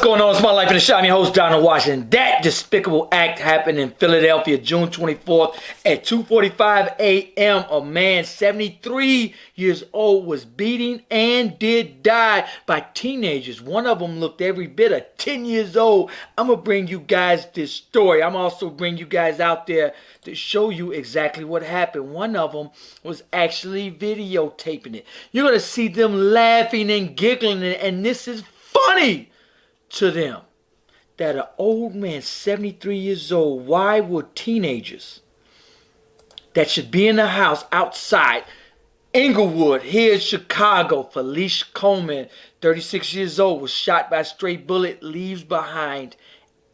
going on? It's my life in the shop. I'm your host, Donald Washington. That despicable act happened in Philadelphia, June 24th at 2:45 a.m. A man 73 years old was beaten and did die by teenagers. One of them looked every bit of 10 years old. I'm going to bring you guys this story. I'm also bring you guys out there to show you exactly what happened. One of them was actually videotaping it. You're going to see them laughing and giggling, and this is funny to them that an old man 73 years old, why would teenagers that should be in the house outside Inglewood here in Chicago, Felicia Coleman 36 years old, was shot by a stray bullet, leaves behind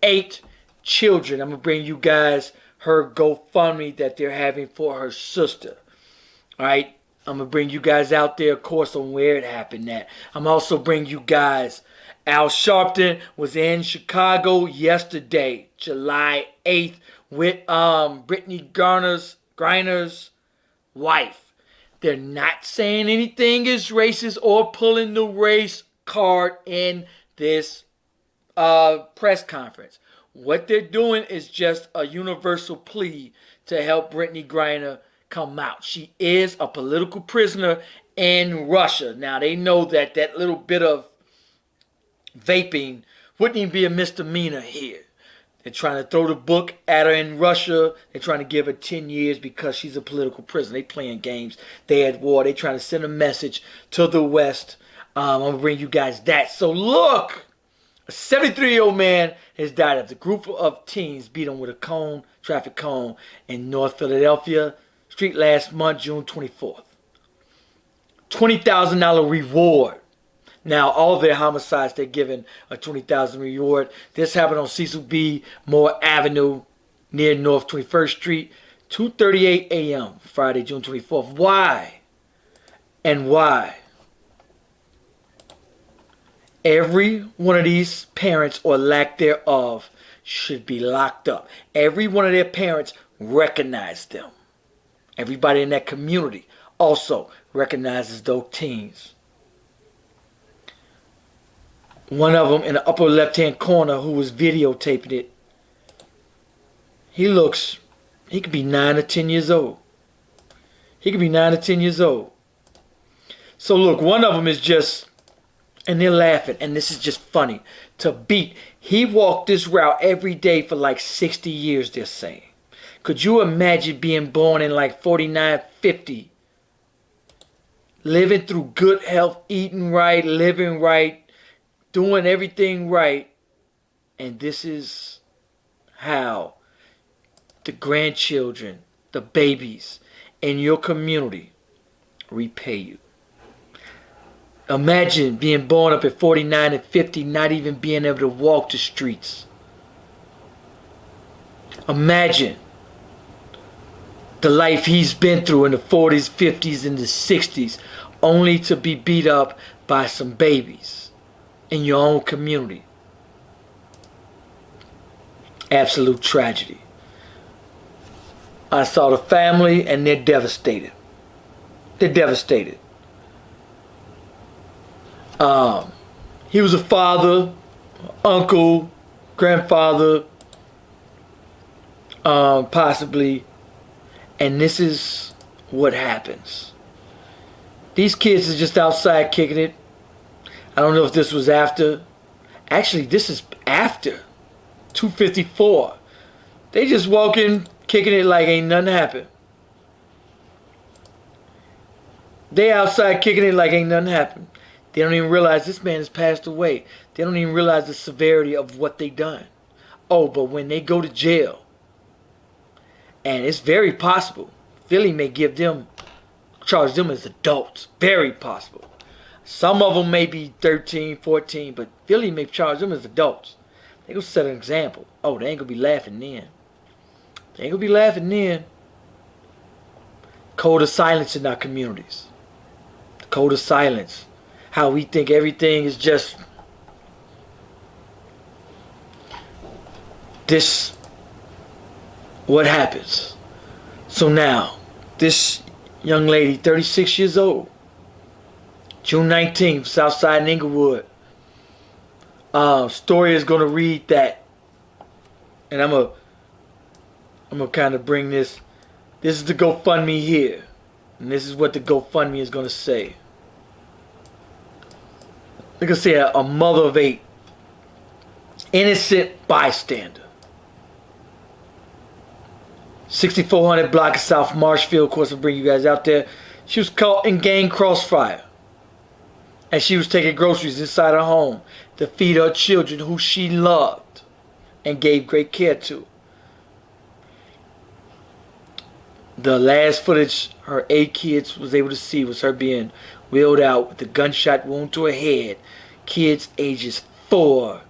8 children. I'm gonna bring you guys her GoFundMe that they're having for her sister. Alright, I'm gonna bring you guys out there, of course, on where it happened at. I'm also bring you guys Al Sharpton was in Chicago yesterday, July 8th, with Brittany Griner's wife. They're not saying anything is racist or pulling the race card in this press conference. What they're doing is just a universal plea to help Brittany Griner come out. She is a political prisoner in Russia. Now, they know that that little bit of vaping wouldn't even be a misdemeanor here. They're trying to throw the book at her in Russia. They're trying to give her 10 years because she's a political prisoner. They playing games. They at war. They trying to send a message to the West. I'm going to bring you guys that. So look, a 73-year-old man has died after a group of teens beat him with a traffic cone in North Philadelphia street last month, June 24th. $20,000 reward. Now, all of their homicides, they're given a $20,000 reward. This happened on Cecil B. Moore Avenue near North 21st Street, 2:38 a.m., Friday, June 24th. Why? And why? Every one of these parents, or lack thereof, should be locked up. Every one of their parents recognized them. Everybody in that community also recognizes those teens. One of them in the upper left-hand corner who was videotaping it, he could be 9 or 10 years old. He could be 9 or 10 years old. So look, one of them is just, and they're laughing, and this is just funny, to beat. He walked this route every day for like 60 years, they're saying. Could you imagine being born in like 49, 50, living through good health, eating right, living right, doing everything right, and this is how the grandchildren, the babies in your community repay you. Imagine being born up at 49 and 50, not even being able to walk the streets. Imagine the life he's been through in the 40s, 50s, and the 60s, only to be beat up by some babies in your own community. Absolute tragedy. I saw the family and they're devastated. They're devastated. He was a father, uncle, grandfather, possibly, and this is what happens. These kids are just outside kicking it. I don't know if this was after. Actually, this is after 2:54. They just walking, kicking it like ain't nothing happened. They outside kicking it like ain't nothing happened. They don't even realize this man has passed away. They don't even realize the severity of what they done. Oh, but when they go to jail, and it's very possible, Philly may charge them as adults. Very possible. Some of them may be 13, 14, but Philly may charge them as adults. They gonna set an example. Oh, they ain't gonna be laughing then. They ain't gonna be laughing then. Code of silence in our communities. The code of silence. How we think everything is just this. What happens? So now, this young lady, 36 years old, June 19th, Southside in Inglewood. Story is going to read that. And I'm gonna kind of bring this. This is the GoFundMe here. And this is what the GoFundMe is going to say. They're going to say a mother of 8. Innocent bystander. 6400 block of South Marshfield. Of course, I'll bring you guys out there. She was caught in gang crossfire. And she was taking groceries inside her home to feed her children who she loved and gave great care to. The last footage her 8 kids was able to see was her being wheeled out with a gunshot wound to her head. Kids ages 4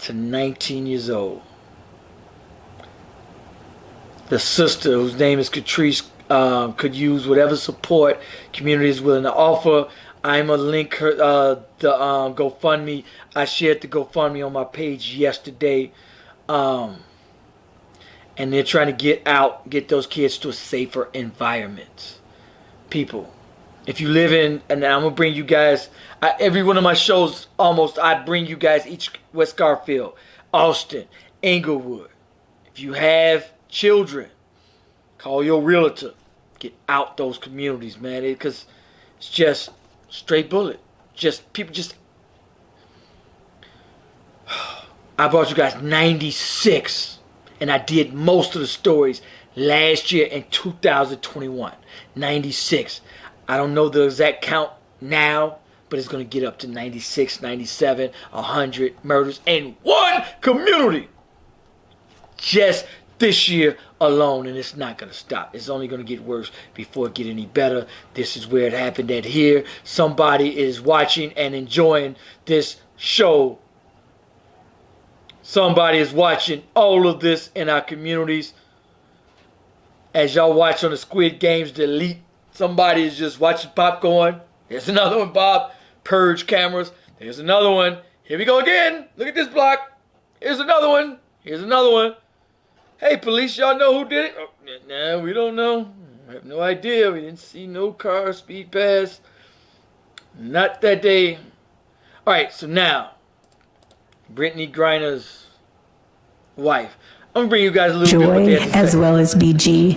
to 19 years old. The sister, whose name is Catrice, could use whatever support community is willing to offer. I'm going to link her, the GoFundMe. I shared the GoFundMe on my page yesterday. And they're trying to get those kids to a safer environment. People, if you live in, and I'm going to bring you guys, every one of my shows almost, I bring you guys each, West Garfield, Austin, Inglewood. If you have children, call your realtor. Get out those communities, man, because it's just straight bullet. People just, I brought you guys 96. And I did most of the stories last year in 2021. 96. I don't know the exact count now, but it's going to get up to 96, 97, 100 murders in one community. Just this year alone, and it's not going to stop. It's only going to get worse before it get any better. This is where it happened at here. Somebody is watching and enjoying this show. Somebody is watching all of this in our communities. As y'all watch on the Squid Games, the elite, somebody is just watching popcorn. There's another one, Bob. Purge cameras. There's another one. Here we go again. Look at this block. Here's another one. Here's another one. Hey, police, y'all know who did it? Oh, nah, we don't know. I have no idea. We didn't see no car speed past. Not that day. All right, so now, Brittany Griner's wife. I'm going to bring you guys a little bit what they had to as say. well as BG.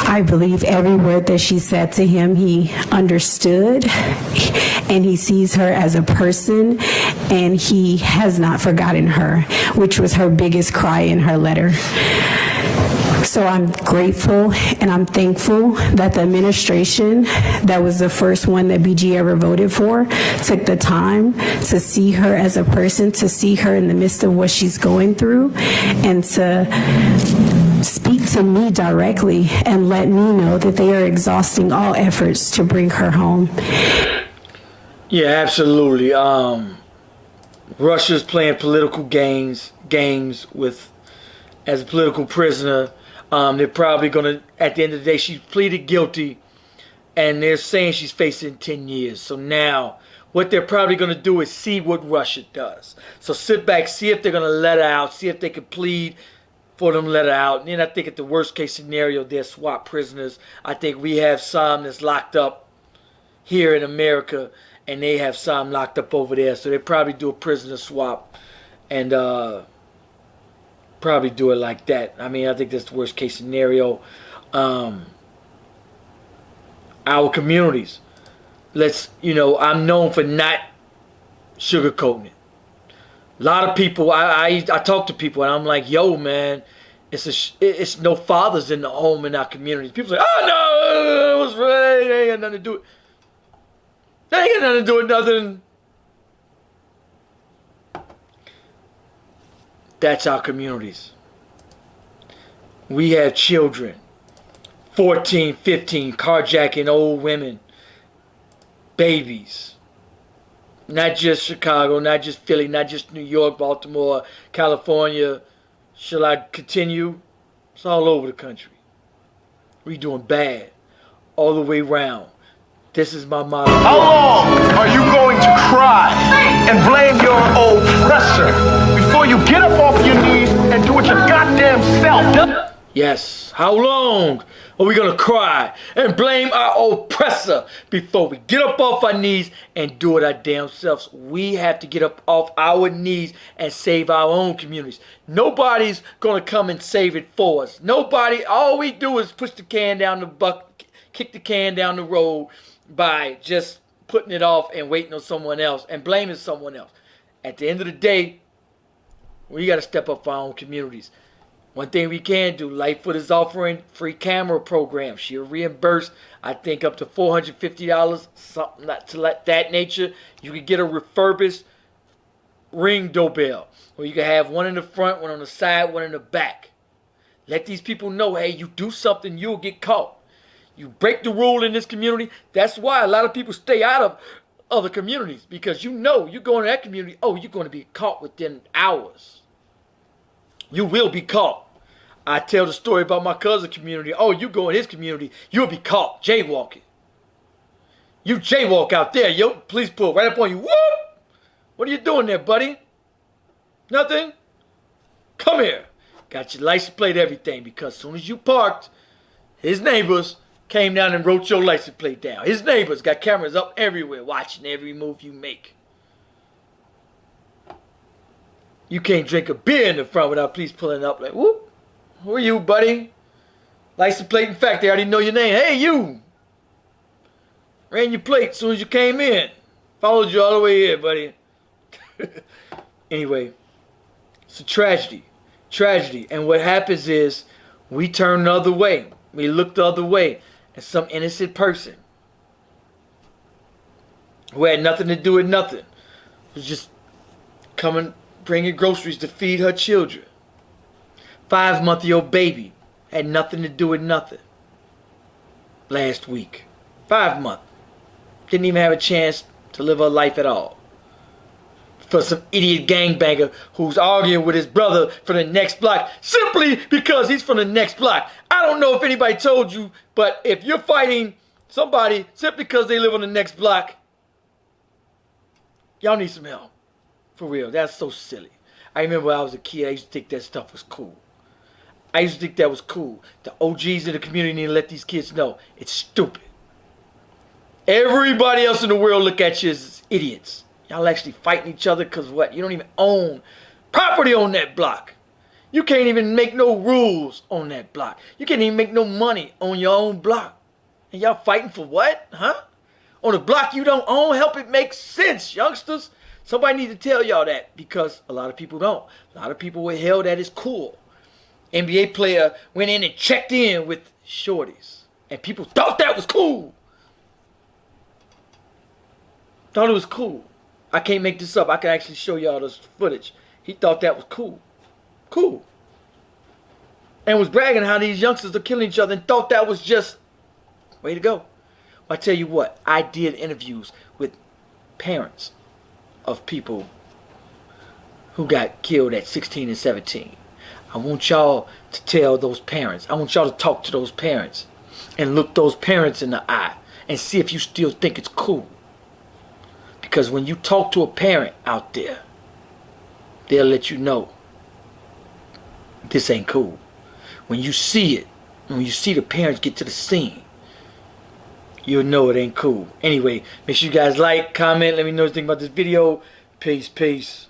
I believe every word that she said to him, he understood, and he sees her as a person, and he has not forgotten her, which was her biggest cry in her letter. So I'm grateful and I'm thankful that the administration, that was the first one that BG ever voted for, took the time to see her as a person, to see her in the midst of what she's going through, and to speak to me directly and let me know that they are exhausting all efforts to bring her home. Yeah, absolutely. Russia's playing political games with, as a political prisoner. They're probably going to, at the end of the day, she pleaded guilty, and they're saying she's facing 10 years. So now, what they're probably going to do is see what Russia does. So sit back, see if they're going to let her out, see if they can plead for them to let her out. And then I think at the worst case scenario, they're swap prisoners. I think we have some that's locked up here in America, and they have some locked up over there. So they probably do a prisoner swap, and probably do it like that. I mean, I think that's the worst case scenario. Our communities, I'm known for not sugarcoating it. A lot of people, I talk to people and I'm like, yo, man, it's no fathers in the home in our communities. People say, oh no, it was right, they ain't got nothing to do with. They ain't got nothing to do with nothing. That's our communities. We have children, 14, 15, carjacking old women, babies. Not just Chicago, not just Philly, not just New York, Baltimore, California. Shall I continue? It's all over the country. We doing bad all the way around. This is my motto. How long are you going to cry and blame your oppressor before you get up off your knees and do it your goddamn self? Yes, how long are we going to cry and blame our oppressor before we get up off our knees and do it our damn selves? We have to get up off our knees and save our own communities. Nobody's going to come and save it for us. Nobody, all we do is push the can down the bucket, kick the can down the road by just putting it off and waiting on someone else and blaming someone else. At the end of the day, we got to step up for our own communities. One thing we can do, Lightfoot is offering free camera programs. She'll reimburse, I think, up to $450, something to that nature. You can get a refurbished Ring doorbell, where you can have one in the front, one on the side, one in the back. Let these people know, hey, you do something, you'll get caught. You break the rule in this community. That's why a lot of people stay out of other communities, because you know you go into that community, oh, you're going to be caught within hours. You will be caught. I tell the story about my cousin community. Oh, you go in his community, you'll be caught jaywalking. You jaywalk out there, yo, police pull right up on you. Whoop! What are you doing there, buddy? Nothing? Come here. Got your license plate, everything, because as soon as you parked, his neighbors came down and wrote your license plate down. His neighbors got cameras up everywhere watching every move you make. You can't drink a beer in the front without police pulling up like, whoop, who are you, buddy? License plate, in fact, they already know your name. Hey, you! Ran your plate as soon as you came in. Followed you all the way here, buddy. Anyway, it's a tragedy. Tragedy. And what happens is we turn the other way. We look the other way. And some innocent person who had nothing to do with nothing was just coming, bringing groceries to feed her children. 5-month-old baby had nothing to do with nothing. Last week. 5 months. Didn't even have a chance to live her life at all. For some idiot gangbanger who's arguing with his brother for the next block simply because he's from the next block. I don't know if anybody told you, but if you're fighting somebody simply because they live on the next block, y'all need some help. For real, that's so silly. I remember when I was a kid, I used to think that stuff was cool. I used to think that was cool. The OGs in the community need to let these kids know it's stupid. Everybody else in the world look at you as idiots. Y'all actually fighting each other because what? You don't even own property on that block. You can't even make no rules on that block. You can't even make no money on your own block. And y'all fighting for what? Huh? On a block you don't own? Help it make sense, youngsters. Somebody need to tell y'all that, because a lot of people don't. A lot of people were held that is cool. NBA player went in and checked in with shorties. And people thought that was cool. Thought it was cool. I can't make this up. I can actually show y'all this footage. He thought that was cool. Cool. And was bragging how these youngsters are killing each other and thought that was just way to go. Well, I tell you what, I did interviews with parents of people who got killed at 16 and 17. I want y'all to tell those parents. I want y'all to talk to those parents and look those parents in the eye and see if you still think it's cool. Because when you talk to a parent out there, they'll let you know this ain't cool. When you see it, when you see the parents get to the scene, you'll know it ain't cool. Anyway, make sure you guys like, comment, let me know what you think about this video. Peace, peace.